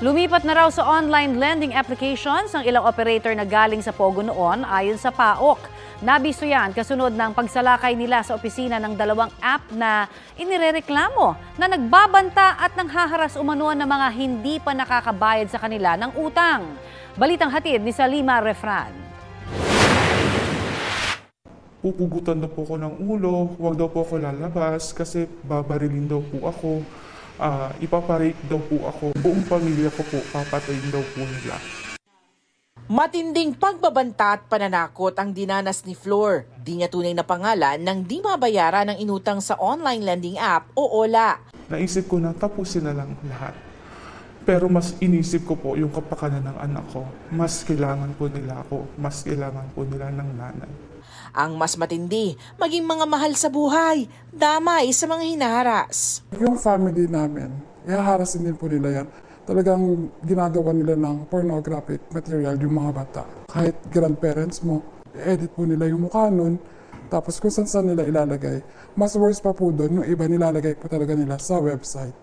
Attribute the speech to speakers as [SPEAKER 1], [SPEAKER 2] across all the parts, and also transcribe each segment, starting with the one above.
[SPEAKER 1] Lumipat na raw sa online lending applications ang ilang operator na galing sa Pogo noon ayon sa PAOK. Nabisto yan kasunod ng pagsalakay nila sa opisina ng dalawang app na inirereklamo na nagbabanta at nanghaharas umano ng mga hindi pa nakakabayad sa kanila ng utang. Balitang hatid ni Salima Refran.
[SPEAKER 2] Pupugutan na po ko ng ulo, huwag daw po ako lalabas kasi babarilin daw po ako. Ipaparate daw po ako. Buong pamilya ko po, papatayin daw po nila.
[SPEAKER 3] Matinding pagbabanta at pananakot ang dinanas ni Flor. Di niya tunay na pangalan ng di mabayaran ng inutang sa online lending app o OLA.
[SPEAKER 2] Naisip ko na tapusin na lang lahat. Pero mas inisip ko po yung kapakanan ng anak ko. Mas kailangan po nila ako. Mas kailangan po nila ng nanay.
[SPEAKER 3] Ang mas matindi, maging mga mahal sa buhay, damay sa mga hinaharas.
[SPEAKER 4] Yung family namin, ihaharasin din po nila yan. Talagang ginagawa nila ng pornographic material yung mga bata. Kahit grandparents mo, edit po nila yung mukha nun, tapos kung saan nila ilalagay. Mas worse pa po doon, yung iba nilalagay po talaga nila sa website.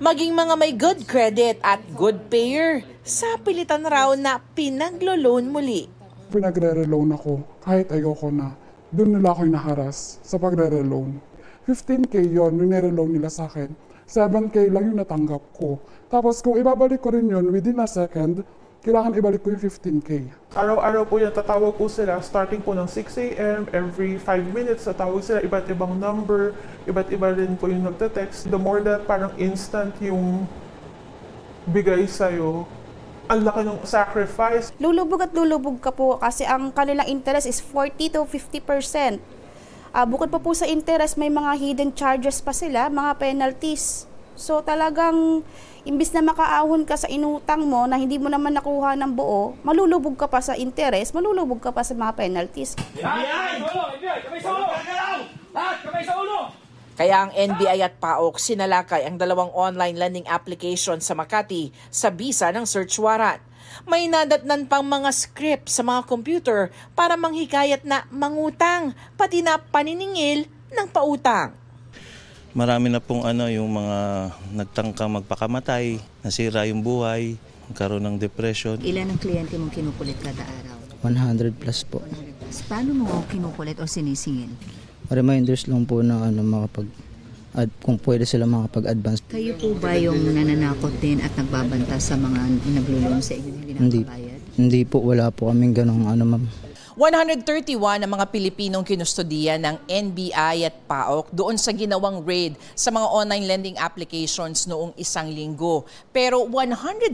[SPEAKER 3] Maging mga may good credit at good payer, sa pilitan raw na pinaglo-loan muli.
[SPEAKER 4] Pinagre-reloan ako, kahit ayoko na. Doon nila ako inaharas sa pagre-reloan. 15K yon yung nire-loan nila sa akin. 7K lang yung natanggap ko. Tapos kung ibabalik ko rin yun within a second, kailangan ibalik ko yung 15K.
[SPEAKER 2] Araw-araw po yan, tatawag po sila, starting po ng 6 a.m. Every 5 minutes, tatawag sila, iba't ibang number, iba't iba rin po yung nagte-text. The more that parang instant yung bigay sa'yo, ang laki ng sacrifice.
[SPEAKER 5] Lulubog at lulubog ka po kasi ang kanilang interest is 40 to 50%. Bukod pa po sa interest, may mga hidden charges pa sila, mga penalties. So talagang imbis na makaahon ka sa inutang mo na hindi mo naman nakuha ng buo, malulubog ka pa sa interest, malulubog ka pa sa mga penalties.
[SPEAKER 3] Kaya ang NBI at PAOK sinalakay ang dalawang online lending application sa Makati sa bisa ng search warrant. May nadatnan pang mga script sa mga computer para manghikayat na mangutang, pati na paniningil ng pautang.
[SPEAKER 6] Marami na pong yung mga nagtangkang magpakamatay, nasira yung buhay, nagkaroon ng depression.
[SPEAKER 7] Ilan ang kliyente mong kinukulit kada araw?
[SPEAKER 8] 100 plus po.
[SPEAKER 7] Paano mo kinukulit o sinisingil?
[SPEAKER 8] Reminders lang po na kung pwede sila makapag-advance.
[SPEAKER 7] Kayo po ba yung nananakot din at nagbabanta sa mga naglulong sa inyo hindi nakabayad?
[SPEAKER 8] Hindi po, wala po kaming ganong ma'am.
[SPEAKER 3] 131 ang mga Pilipinong kinustudiya ng NBI at PAOK doon sa ginawang raid sa mga online lending applications noong isang linggo. Pero 117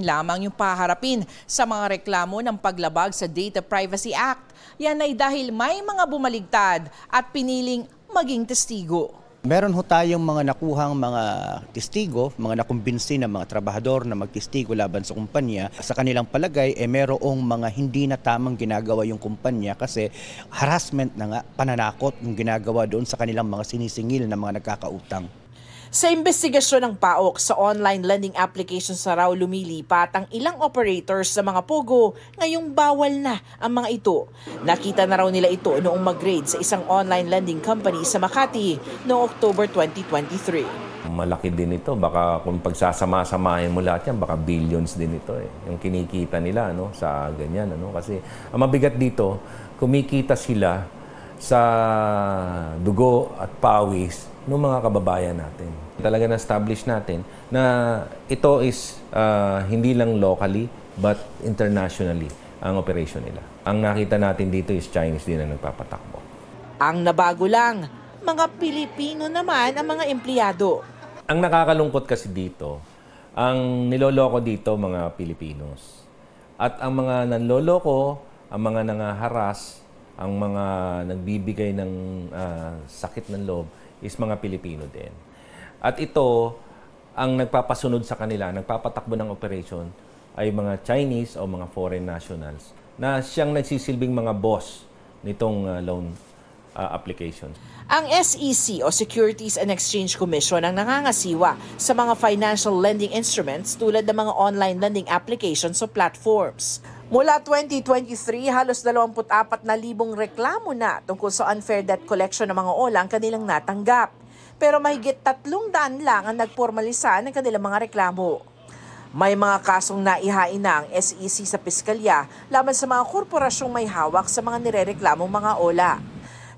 [SPEAKER 3] lamang yung paharapin sa mga reklamo ng paglabag sa Data Privacy Act. Yan ay dahil may mga bumaligtad at piniling maging testigo.
[SPEAKER 9] Meron ho tayong mga nakuhang mga testigo, mga nakumbinsi ng mga trabahador na magtestigo laban sa kumpanya. Sa kanilang palagay, merong mga hindi na tamang ginagawa yung kumpanya kasi harassment na nga, pananakot yung ginagawa doon sa kanilang mga sinisingil na mga nagkakautang.
[SPEAKER 3] Sa investigasyon ng PAOK sa online lending applications na raw lumilipat ang ilang operators sa mga Pogo, ngayong bawal na ang mga ito. Nakita na raw nila ito noong mag-raid sa isang online lending company sa Makati noong October 2023.
[SPEAKER 10] Malaki din ito. Baka kung pagsasama-samahin mo lahat yan, baka billions din ito. Yung kinikita nila sa ganyan. Kasi ang mabigat dito, kumikita sila sa dugo at pawis ng mga kababayan natin. Talaga na-establish natin na ito is hindi lang locally but internationally ang operation nila. Ang nakita natin dito is Chinese din na nagpapatakbo.
[SPEAKER 3] Ang nabago lang, mga Pilipino naman ang mga empleyado.
[SPEAKER 10] Ang nakakalungkot kasi dito, ang niloloko dito mga Pilipinos. At ang mga nanloloko, ang mga nangaharas, ang mga nagbibigay ng sakit ng loob is mga Pilipino din. At ito, ang nagpapasunod sa kanila, nagpapatakbo ng operation ay mga Chinese o mga foreign nationals na siyang nagsisilbing mga boss nitong loan applications.
[SPEAKER 3] Ang SEC o Securities and Exchange Commission ang nangangasiwa sa mga financial lending instruments tulad ng mga online lending applications o platforms. Mula 2023, halos 24,000 reklamo na tungkol sa unfair debt collection ng mga OLA ang kanilang natanggap. Pero mahigit 300 lang ang nagpormalisa ng kanilang mga reklamo. May mga kasong naihain na ang SEC sa piskalya laban sa mga korporasyong may hawak sa mga nirereklamong mga ola.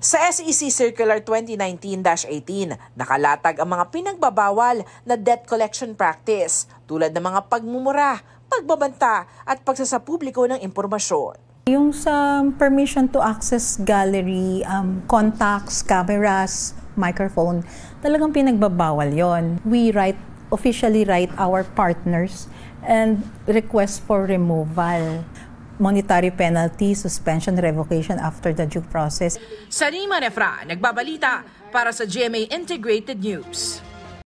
[SPEAKER 3] Sa SEC Circular 2019-18, nakalatag ang mga pinagbabawal na debt collection practice tulad ng mga pagmumura, pagbabanta at pagsasapubliko ng impormasyon.
[SPEAKER 11] Yung sa permission to access gallery, contacts, cameras, microphone, talagang pinagbabawal yon. We officially write our partners and request for removal, monetary penalty, suspension, revocation after the due process.
[SPEAKER 3] Sarima Nefra, nagbabalita para sa GMA Integrated News.